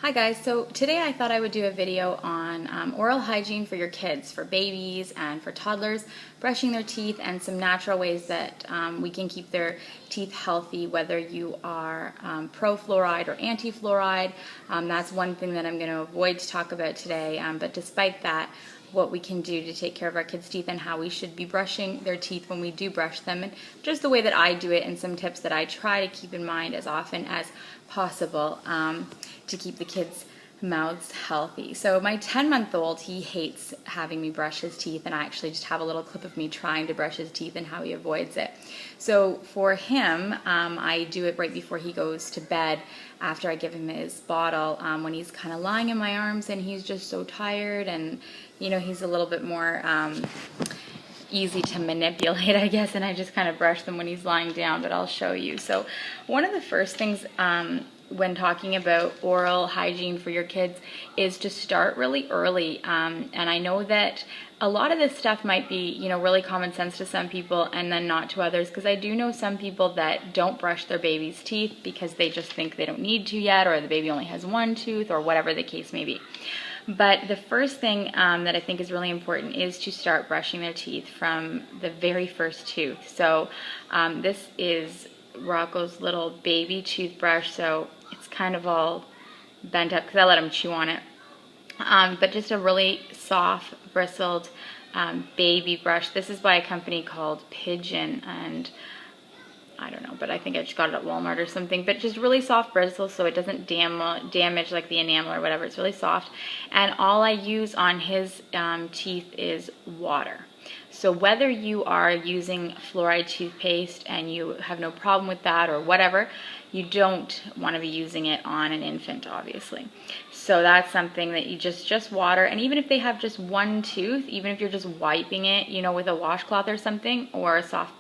Hi guys, so today I thought I would do a video on oral hygiene for your kids, for babies and for toddlers, brushing their teeth and some natural ways that we can keep their teeth healthy, whether you are pro-fluoride or anti-fluoride. That's one thing that I'm going to avoid to talk about today, but despite that, what we can do to take care of our kids' teeth and how we should be brushing their teeth when we do brush them, and just the way that I do it and some tips that I try to keep in mind as often as possible to keep the kids' mouths healthy. So my 10-month-old, he hates having me brush his teeth, and I actually just have a little clip of me trying to brush his teeth and how he avoids it. So for him, I do it right before he goes to bed, after I give him his bottle, when he's kind of lying in my arms and he's just so tired, and you know, he's a little bit more easy to manipulate, I guess, and I just kind of brush them when he's lying down, but I'll show you. So one of the first things when talking about oral hygiene for your kids is to start really early, and I know that a lot of this stuff might be, you know, really common sense to some people and then not to others, because I do know some people that don't brush their baby's teeth because they just think they don't need to yet, or the baby only has one tooth, or whatever the case may be. But the first thing that I think is really important is to start brushing their teeth from the very first tooth. So this is Rocco's little baby toothbrush, so it's kind of all bent up because I let him chew on it. But just a really soft, bristled baby brush. This is by a company called Pigeon, and I don't know, but I think I just got it at Walmart or something. But just really soft bristles, so it doesn't damage like the enamel or whatever. It's really soft. And all I use on his teeth is water. So whether you are using fluoride toothpaste and you have no problem with that or whatever, you don't want to be using it on an infant, obviously. So that's something that you just water. And even if they have just one tooth, even if you're just wiping it, you know, with a washcloth or something, or a soft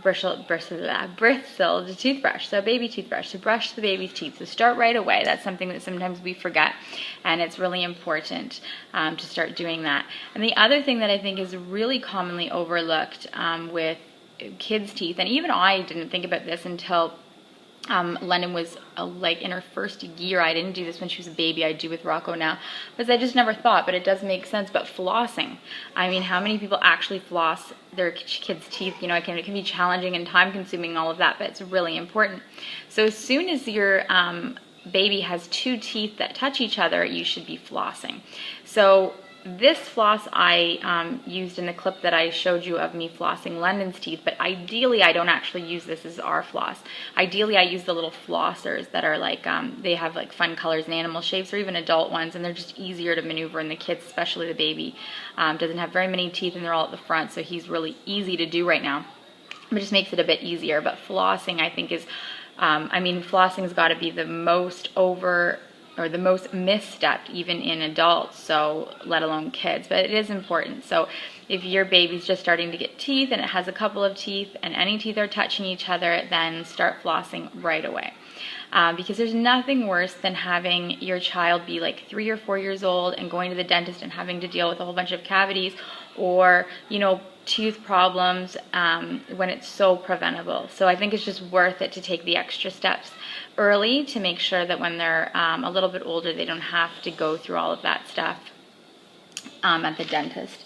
bristled toothbrush, so a baby toothbrush, to brush the baby's teeth. So start right away. That's something that sometimes we forget, and it's really important to start doing that. And the other thing that I think is really commonly overlooked with kids' teeth, and even I didn't think about this until London was like in her first year. I didn't do this when she was a baby. I do with Rocco now, because I just never thought, but it does make sense. But flossing, I mean, how many people actually floss their kids' teeth? You know, it can be challenging and time consuming, all of that, but it's really important. So as soon as your baby has two teeth that touch each other, you should be flossing. So this floss I used in the clip that I showed you of me flossing London's teeth, but ideally I don't actually use this as our floss. Ideally I use the little flossers that are like, they have like fun colors and animal shapes, or even adult ones, and they're just easier to maneuver, and the kids, especially the baby, doesn't have very many teeth and they're all at the front, so he's really easy to do right now. It just makes it a bit easier. But flossing, I think, is, I mean, flossing's got to be the most the most misstepped even in adults, so let alone kids, but it is important. So if your baby's just starting to get teeth and it has a couple of teeth and any teeth are touching each other, then start flossing right away. Because there's nothing worse than having your child be like 3 or 4 years old and going to the dentist and having to deal with a whole bunch of cavities, or, you know, tooth problems when it's so preventable. So I think it's just worth it to take the extra steps early to make sure that when they're a little bit older, they don't have to go through all of that stuff at the dentist.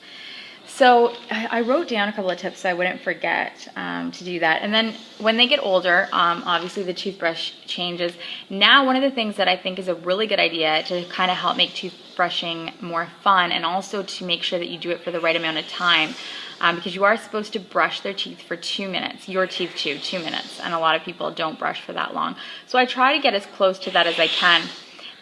So I wrote down a couple of tips so I wouldn't forget to do that. And then when they get older, obviously the changes. Now, one of the things that I think is a really good idea to kind of help make toothbrushing more fun, and also to make sure that you do it for the right amount of time, because you are supposed to brush their teeth for 2 minutes, your teeth too, 2 minutes, and a lot of people don't brush for that long. So I try to get as close to that as I can.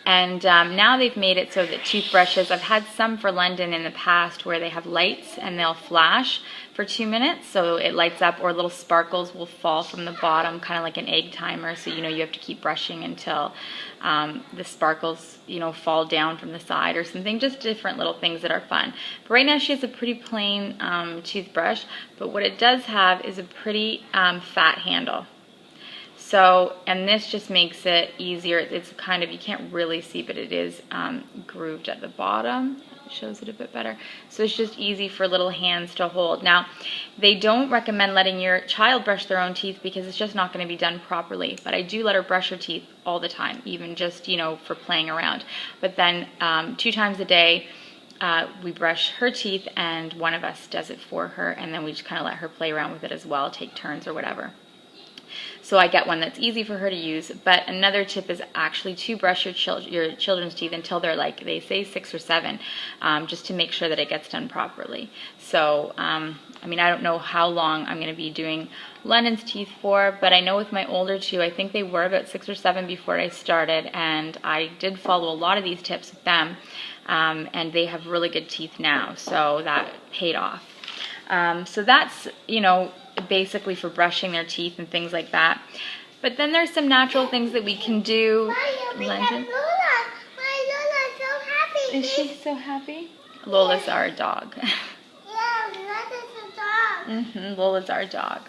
And now they've made it so that toothbrushes, I've had some for London in the past where they have lights and they'll flash for 2 minutes, so it lights up, or little sparkles will fall from the bottom, kind of like an egg timer, so you know you have to keep brushing until the sparkles, you know, fall down from the side or something. Just different little things that are fun. But right now she has a pretty plain toothbrush, but what it does have is a pretty fat handle. So, and this just makes it easier. It's kind of, you can't really see, but it is grooved at the bottom. shows it a bit better. So it's just easy for little hands to hold. Now, they don't recommend letting your child brush their own teeth because it's just not going to be done properly. But I do let her brush her teeth all the time, even just, for playing around. But then 2 times a day, we brush her teeth and one of us does it for her, and then we just kind of let her play around with it as well, take turns or whatever. So I get one that's easy for her to use. But another tip is actually to brush your children's teeth until they're like, they say 6 or 7, just to make sure that it gets done properly. So, I don't know how long I'm going to be doing London's teeth for, but I know with my older 2, I think they were about 6 or 7 before I started, and I did follow a lot of these tips with them, and they have really good teeth now, so that paid off. So that's, basically for brushing their teeth and things like that. But then there's some natural things that we can do. London. Lola's so happy. Is she so happy? Lola's our dog. Yeah, Lola's a dog. Lola's our dog.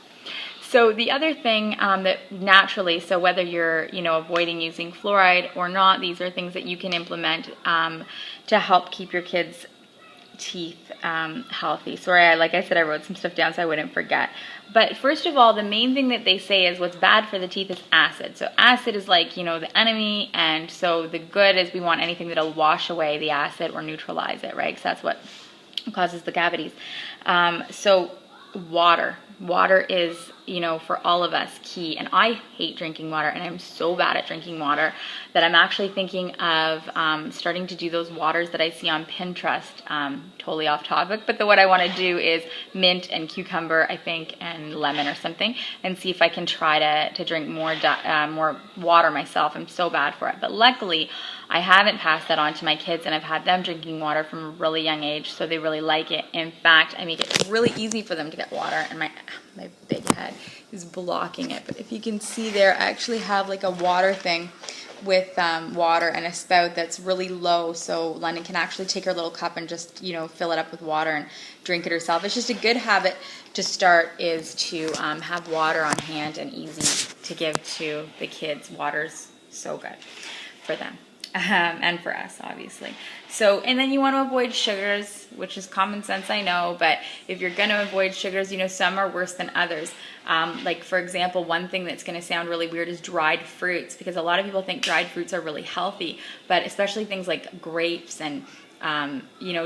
So the other thing that naturally, so whether you're, avoiding using fluoride or not, these are things that you can implement to help keep your kids' teeth healthy. Sorry, like I said, I wrote some stuff down so I wouldn't forget. But first of all, the main thing that they say is what's bad for the teeth is acid. So acid is like, the enemy, and so the good is we want anything that'll wash away the acid or neutralize it, right? Because that's what causes the cavities. So water is, for all of us, key. And I hate drinking water, and I'm so bad at drinking water that I'm actually thinking of starting to do those waters that I see on Pinterest. Totally off topic, but what I want to do is mint and cucumber, I think, and lemon or something, and see if I can try to drink more water myself. I'm so bad for it, but luckily I haven't passed that on to my kids, and I've had them drinking water from a really young age, so they really like it. In fact, I make it really easy for them to get water, and my big head is blocking it. But if you can see there, I actually have like a water thing with water and a spout that's really low, so London can actually take her little cup and just, fill it up with water and drink it herself. It's just a good habit to start, is to have water on hand and easy to give to the kids. Water's so good for them. And for us, obviously. So, and then you want to avoid sugars, which is common sense, I know, but if you're going to avoid sugars, some are worse than others. Like, for example, one thing that's going to sound really weird is dried fruits, because a lot of people think dried fruits are really healthy, but especially things like grapes and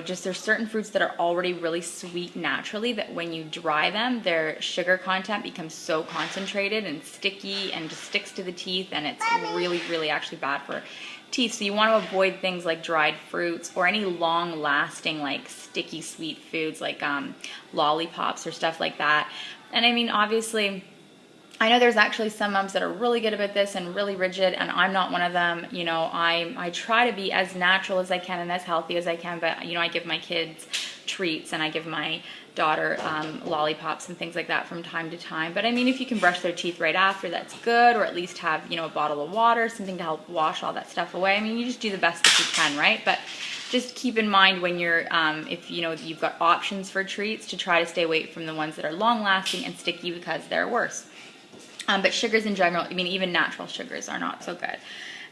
just there's certain fruits that are already really sweet naturally that when you dry them, their sugar content becomes so concentrated and sticky and just sticks to the teeth, and it's really, really actually bad for teeth. So you want to avoid things like dried fruits or any long-lasting, like sticky sweet foods like lollipops or stuff like that. And obviously, I know there's actually some moms that are really good about this and really rigid, and I'm not one of them. I try to be as natural as I can and as healthy as I can, but I give my kids treats, and I give my daughter lollipops and things like that from time to time. But if you can brush their teeth right after, that's good, or at least have a bottle of water, something to help wash all that stuff away. You just do the best that you can, right? But just keep in mind when you're if you've got options for treats, to try to stay away from the ones that are long lasting and sticky, because they're worse. But sugars in general, even natural sugars are not so good.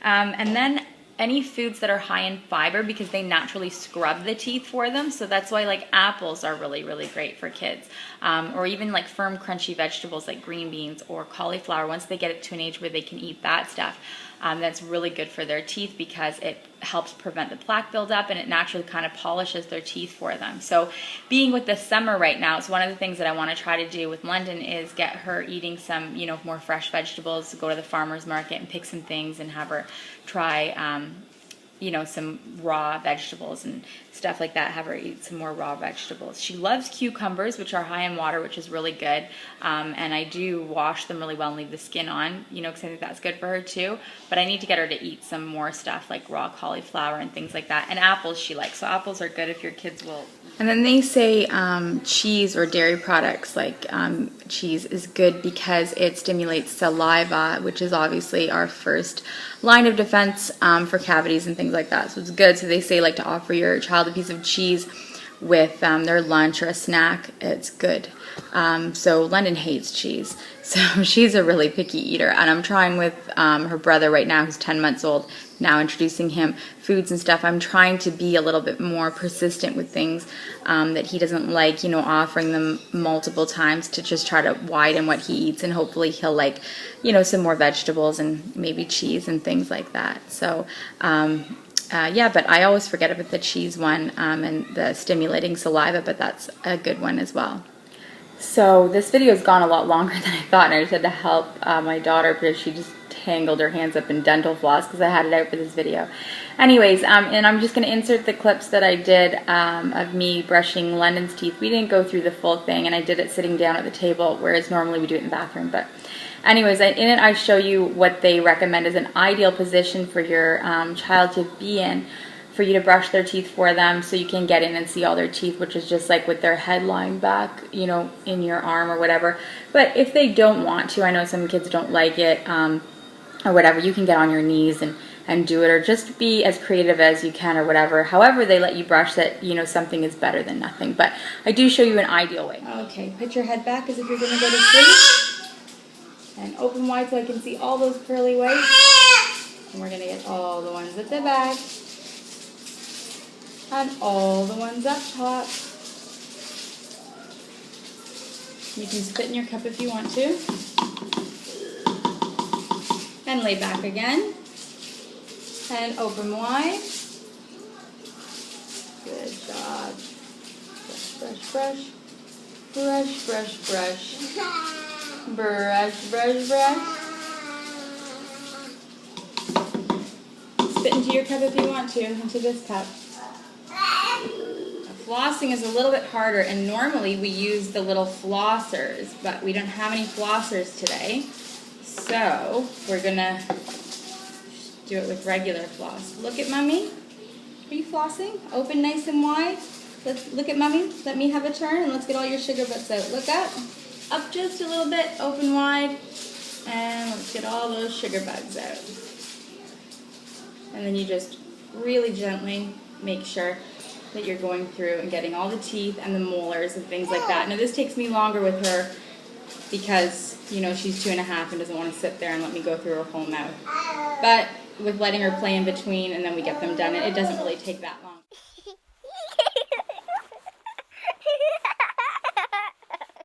And then any foods that are high in fiber, because they naturally scrub the teeth for them. So that's why like apples are really, really great for kids. Or even like firm, crunchy vegetables like green beans or cauliflower. Once they get it to an age where they can eat that stuff, that's really good for their teeth, because it helps prevent the plaque buildup, and it naturally kind of polishes their teeth for them. So being with the summer right now, it's one of the things that I want to try to do with London is get her eating some, more fresh vegetables, go to the farmer's market and pick some things and have her try, some raw vegetables and stuff like that, have her eat some more raw vegetables. She loves cucumbers, which are high in water, which is really good. And I do wash them really well and leave the skin on, because I think that's good for her too. But I need to get her to eat some more stuff like raw cauliflower and things like that. And apples she likes. So apples are good if your kids will. And then they say cheese or dairy products like cheese is good because it stimulates saliva, which is obviously our first line of defense for cavities and things like that. So it's good. So they say like to offer your child a piece of cheese with their lunch or a snack, it's good. So London hates cheese, so she's a really picky eater, and I'm trying with her brother right now, who's 10 months old, now introducing him foods and stuff. I'm trying to be a little bit more persistent with things that he doesn't like, you know, offering them multiple times to just try to widen what he eats, and hopefully he'll like, you know, some more vegetables and maybe cheese and things like that. So yeah, but I always forget about the cheese one and the stimulating saliva, but that's a good one as well. So this video has gone a lot longer than I thought, and I just had to help my daughter because she just tangled her hands up in dental floss because I had it out for this video. Anyways, and I'm just going to insert the clips that I did of me brushing London's teeth. We didn't go through the full thing, and I did it sitting down at the table, whereas normally we do it in the bathroom. But anyways, in it I show you what they recommend as an ideal position for your child to be in, for you to brush their teeth for them, so you can get in and see all their teeth, which is just like with their head lying back, you know, in your arm or whatever. But if they don't want to, I know some kids don't like it, or whatever, you can get on your knees and do it, or just be as creative as you can, or whatever. However they let you brush, that, you know, something is better than nothing. But I do show you an ideal way. Okay, put your head back as if you're going to go to sleep, and open wide so I can see all those pearly whites. And we're going to get all the ones at the back, and all the ones up top. You can spit in your cup if you want to. And lay back again. And open wide. Good job. Brush, brush, brush. Brush, brush, brush. Brush, brush, brush. Spit into your cup if you want to, into this cup. Flossing is a little bit harder, and normally we use the little flossers, but we don't have any flossers today, so we're gonna do it with regular floss. Look at Mommy. Are you flossing? Open nice and wide. Look at Mommy. Let me have a turn, and let's get all your sugar butts out. Look up. Up just a little bit. Open wide. And let's get all those sugar bugs out. And then you just really gently make sure that you're going through and getting all the teeth and the molars and things like that. Now this takes me longer with her because, you know, she's 2.5 and doesn't want to sit there and let me go through her whole mouth. But with letting her play in between and then we get them done, it doesn't really take that long.